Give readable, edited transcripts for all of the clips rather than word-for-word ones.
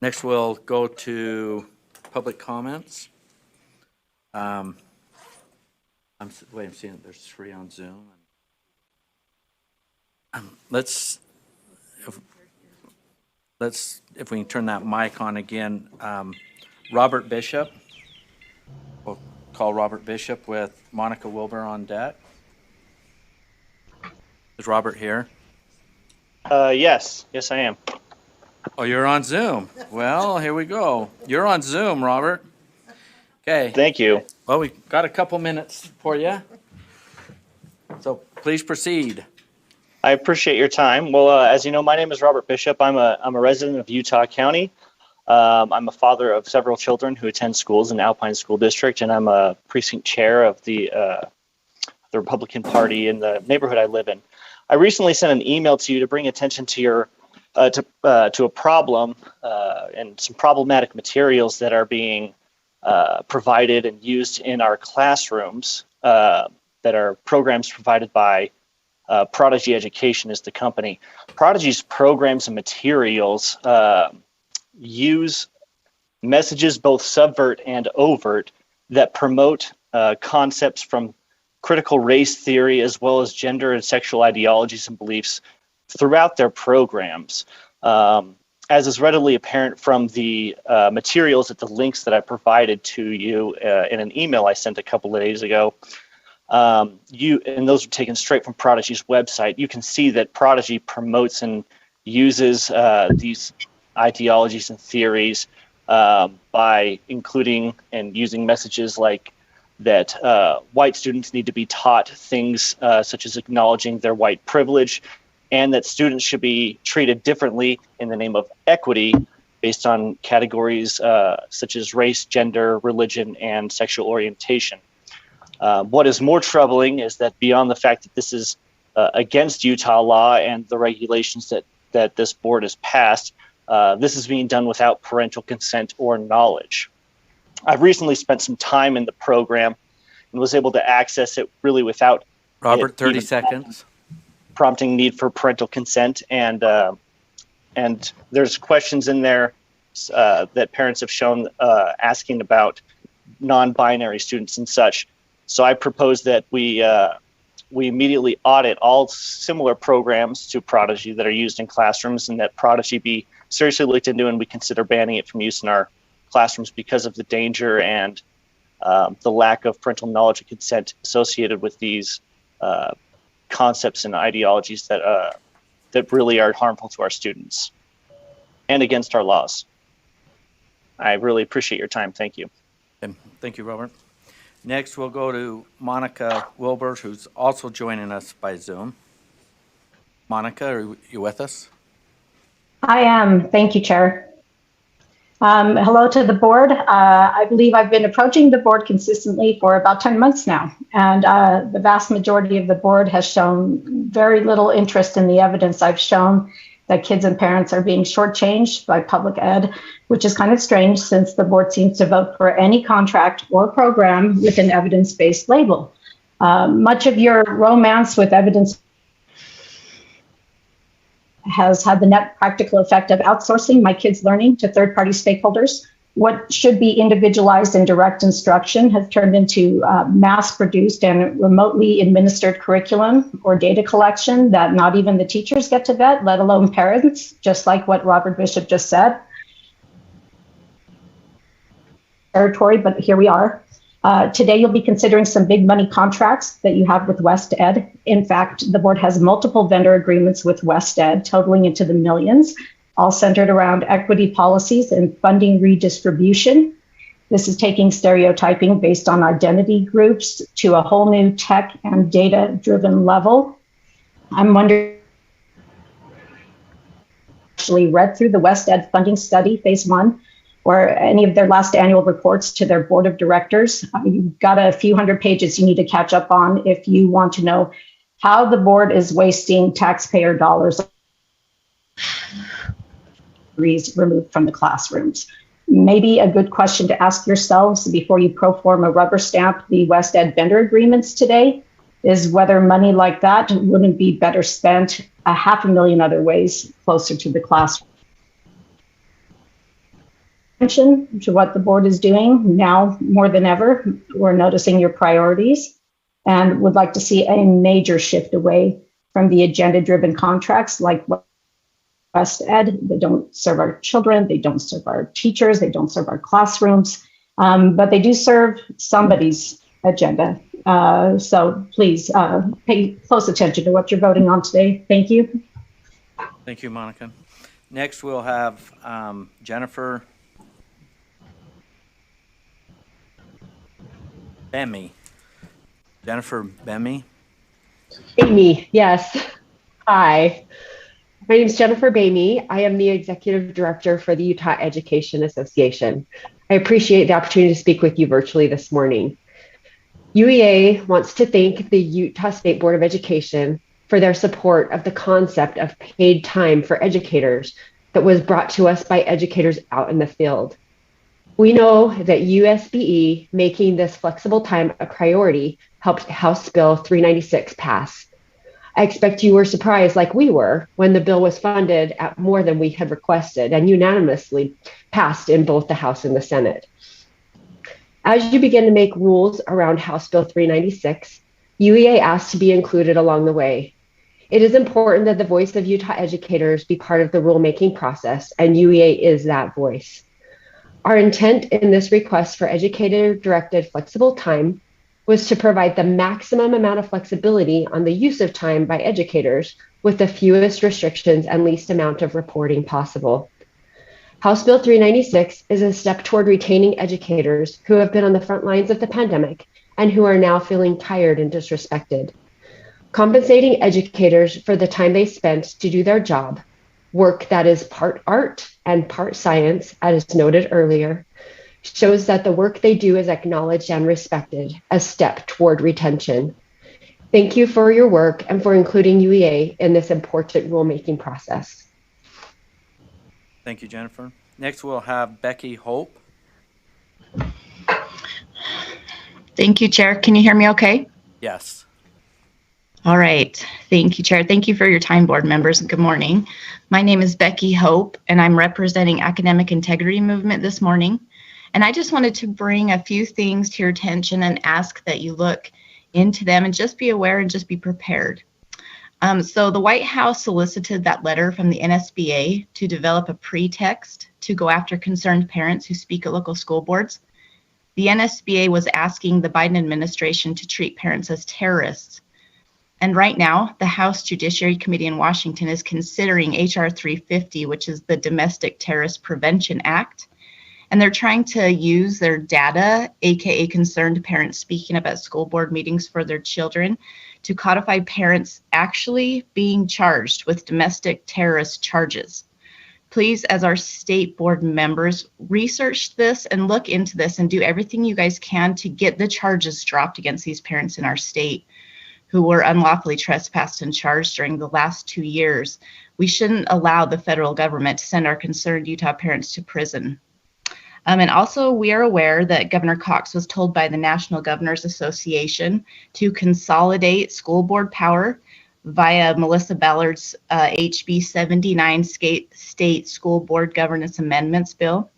Next, we'll go to public comments. I'm seeing there's 3 on Zoom. If we can turn that mic on again. Robert Bishop. We'll call Robert Bishop with Monica Wilbur on deck. Is Robert here? Yes, I am. Oh, you're on Zoom. Well, here we go. You're on Zoom, Robert. Okay. Thank you. Well, we got a couple minutes for you. So please proceed. I appreciate your time. Well, as you know, my name is Robert Bishop. I'm a resident of Utah County. I'm a father of several children who attend schools in Alpine School District, and I'm a precinct chair of the Republican Party in the neighborhood I live in. I recently sent an email to you to bring attention to your to a problem and some problematic materials that are being provided and used in our classrooms that are programs provided by Prodigy Education is the company. Prodigy's programs and materials use messages, both subvert and overt, that promote concepts from critical race theory as well as gender and sexual ideologies and beliefs throughout their programs. As is readily apparent from the materials at the links that I provided to you in an email I sent a couple of days ago, and those are taken straight from Prodigy's website. You can see that Prodigy promotes and uses these ideologies and theories by including and using messages like that white students need to be taught things such as acknowledging their white privilege, and that students should be treated differently in the name of equity based on categories such as race, gender, religion, and sexual orientation. What is more troubling is that beyond the fact that this is against Utah law and the regulations that this board has passed, this is being done without parental consent or knowledge. I've recently spent some time in the program and was able to access it really without Robert, 30 seconds. Prompting need for parental consent, and there's questions in there that parents have shown asking about non-binary students and such. So I propose that we immediately audit all similar programs to Prodigy that are used in classrooms, and that Prodigy be seriously looked into, and we consider banning it from use in our classrooms because of the danger and the lack of parental knowledge and consent associated with these concepts and ideologies that really are harmful to our students and against our laws. I really appreciate your time. Thank you. Thank you, Robert. Next, we'll go to Monica Wilbur, who's also joining us by Zoom. Monica, are you with us? I am. Thank you, Chair. Hello to the board. I believe I've been approaching the board consistently for about 10 months now, and the vast majority of the board has shown very little interest in the evidence I've shown that kids and parents are being shortchanged by public ed, which is kind of strange since the board seems to vote for any contract or program with an evidence-based label. Much of your romance with evidence has had the net practical effect of outsourcing my kids' learning to third-party stakeholders. What should be individualized and direct instruction has turned into mass-produced and remotely administered curriculum or data collection that not even the teachers get to vet, let alone parents, just like what Robert Bishop just said. Territory, but here we are. Today, you'll be considering some big money contracts that you have with West Ed. In fact, the board has multiple vendor agreements with West Ed totaling into the millions, all centered around equity policies and funding redistribution. This is taking stereotyping based on identity groups to a whole new tech and data-driven level. I'm wondering, actually read through the West Ed funding study, phase 1, or any of their last annual reports to their board of directors. You've got a few hundred pages you need to catch up on if you want to know how the board is wasting taxpayer dollars removed from the classrooms. Maybe a good question to ask yourselves before you pro forma rubber stamp the West Ed vendor agreements today is whether money like that wouldn't be better spent $500,000 other ways closer to the classroom. attention to what the board is doing now more than ever. We're noticing your priorities and would like to see a major shift away from the agenda-driven contracts like West Ed. They don't serve our children, they don't serve our teachers, they don't serve our classrooms, but they do serve somebody's agenda. So please pay close attention to what you're voting on today. Thank you. Thank you, Monica. Next, we'll have Jennifer Bemmy. Jennifer Bemmy. Amy, yes. Hi. My name is Jennifer Baim. I am the Executive Director for the Utah Education Association. I appreciate the opportunity to speak with you virtually this morning. UEA wants to thank the Utah State Board of Education for their support of the concept of paid time for educators that was brought to us by educators out in the field. We know that USBE making this flexible time a priority helped House Bill 396 pass. I expect you were surprised, like we were, when the bill was funded at more than we had requested and unanimously passed in both the House and the Senate. As you begin to make rules around House Bill 396, UEA asked to be included along the way. It is important that the voice of Utah educators be part of the rulemaking process, and UEA is that voice. Our intent in this request for educator-directed flexible time was to provide the maximum amount of flexibility on the use of time by educators with the fewest restrictions and least amount of reporting possible. House Bill 396 is a step toward retaining educators who have been on the front lines of the pandemic and who are now feeling tired and disrespected. Compensating educators for the time they spent to do their job, work that is part art and part science, as noted earlier, shows that the work they do is acknowledged and respected, a step toward retention. Thank you for your work and for including UEA in this important rulemaking process. Thank you, Jennifer. Next, we'll have Becky Hope. Thank you, Chair. Can you hear me okay? Yes. All right. Thank you, Chair. Thank you for your time, board members, and good morning. My name is Becky Hope, and I'm representing Academic Integrity Movement this morning. And I just wanted to bring a few things to your attention and ask that you look into them and just be aware and just be prepared. So the White House solicited that letter from the NSBA to develop a pretext to go after concerned parents who speak at local school boards. The NSBA was asking the Biden administration to treat parents as terrorists. And right now, the House Judiciary Committee in Washington is considering HR 350, which is the Domestic Terrorist Prevention Act. And they're trying to use their data, aka concerned parents speaking up at school board meetings for their children, to codify parents actually being charged with domestic terrorist charges. Please, as our state board members, research this and look into this and do everything you guys can to get the charges dropped against these parents in our state who were unlawfully trespassed and charged during the last 2 years. We shouldn't allow the federal government to send our concerned Utah parents to prison. And also, we are aware that Governor Cox was told by the National Governors Association to consolidate school board power via Melissa Ballard's HB 79 State School Board Governance Amendments Bill.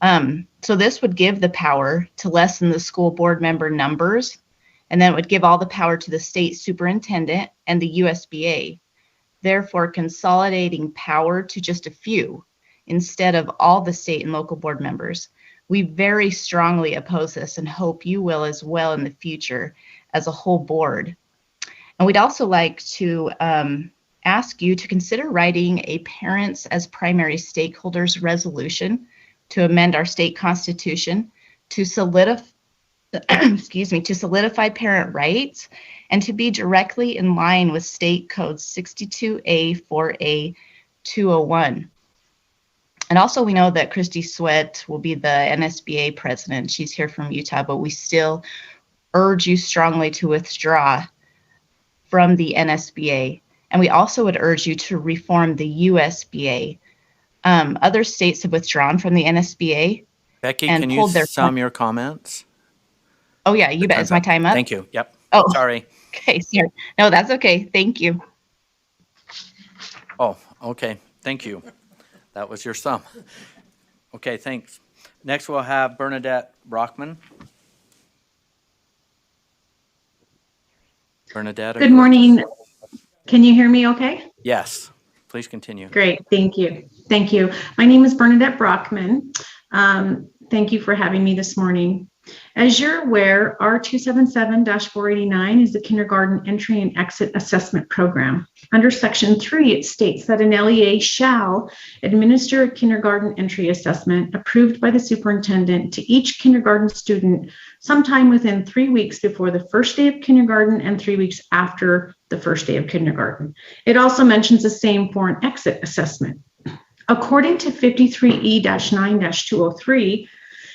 So this would give the power to lessen the school board member numbers, and then it would give all the power to the state superintendent and the USBA, therefore consolidating power to just a few instead of all the state and local board members. We very strongly oppose this and hope you will as well in the future as a whole board. And we'd also like to ask you to consider writing a parents as primary stakeholders resolution to amend our state constitution to solidify parent rights and to be directly in line with State Code 62A 4A 201. And also, we know that Christy Sweat will be the NSBA president. She's here from Utah, but we still urge you strongly to withdraw from the NSBA. And we also would urge you to reform the USBA. Other states have withdrawn from the NSBA. Becky, and can you sum your comments? Oh, yeah, you bet. Is my time up? Thank you. Yep. Oh, sorry. Okay, sorry. No, that's okay. Thank you. Oh, okay. Thank you. That was your sum. Okay, thanks. Next, we'll have Bernadette Brockman. Bernadette, are Good you with morning. us? Can you hear me okay? Yes, please continue. Great, thank you. Thank you. My name is Bernadette Brockman. Thank you for having me this morning. As you're aware, R277-489 is the Kindergarten Entry and Exit Assessment Program. Under Section 3, it states that an LEA shall administer a kindergarten entry assessment approved by the superintendent to each kindergarten student sometime within 3 weeks before the first day of kindergarten and 3 weeks after the first day of kindergarten. It also mentions the same for an exit assessment. According to 53E-9-203,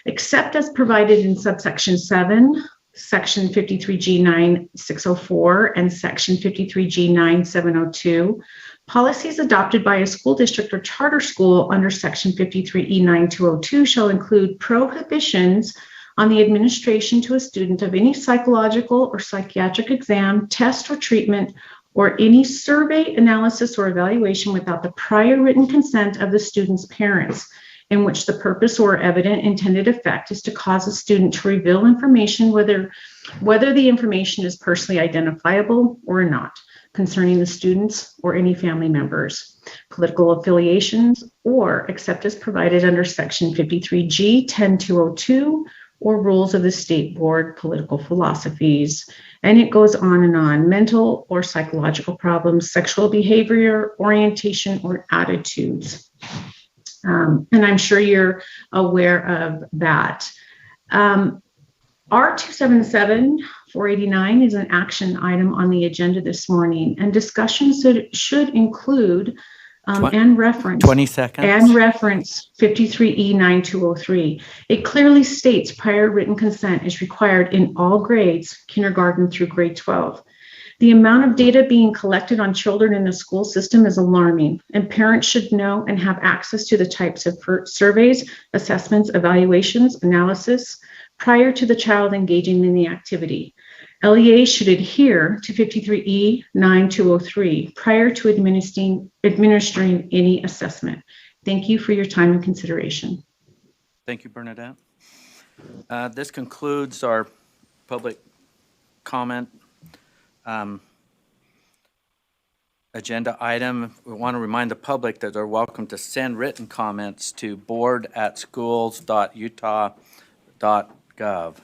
except as provided in subsection 7, section 53G9-604, and section 53G9-702, policies adopted by a school district or charter school under section 53E9-202 shall include prohibitions on the administration to a student of any psychological or psychiatric exam, test, or treatment, or any survey, analysis, or evaluation without the prior written consent of the student's parents, in which the purpose or evident intended effect is to cause a student to reveal information, whether the information is personally identifiable or not, concerning the students or any family members, political affiliations, or except as provided under section 53G-10202 or rules of the state board, political philosophies. And it goes on, mental or psychological problems, sexual behavior, orientation, or attitudes. And I'm sure you're aware of that. R277-489 is an action item on the agenda this morning, and discussions should include and reference 20 seconds. And reference 53E9-203. It clearly states prior written consent is required in all grades, kindergarten through grade 12. The amount of data being collected on children in the school system is alarming, and parents should know and have access to the types of surveys, assessments, evaluations, analysis prior to the child engaging in the activity. LEA should adhere to 53E9-203 prior to administering any assessment. Thank you for your time and consideration. Thank you, Bernadette. This concludes our public comment agenda item. We want to remind the public that they're welcome to send written comments to board@schools.utah.gov.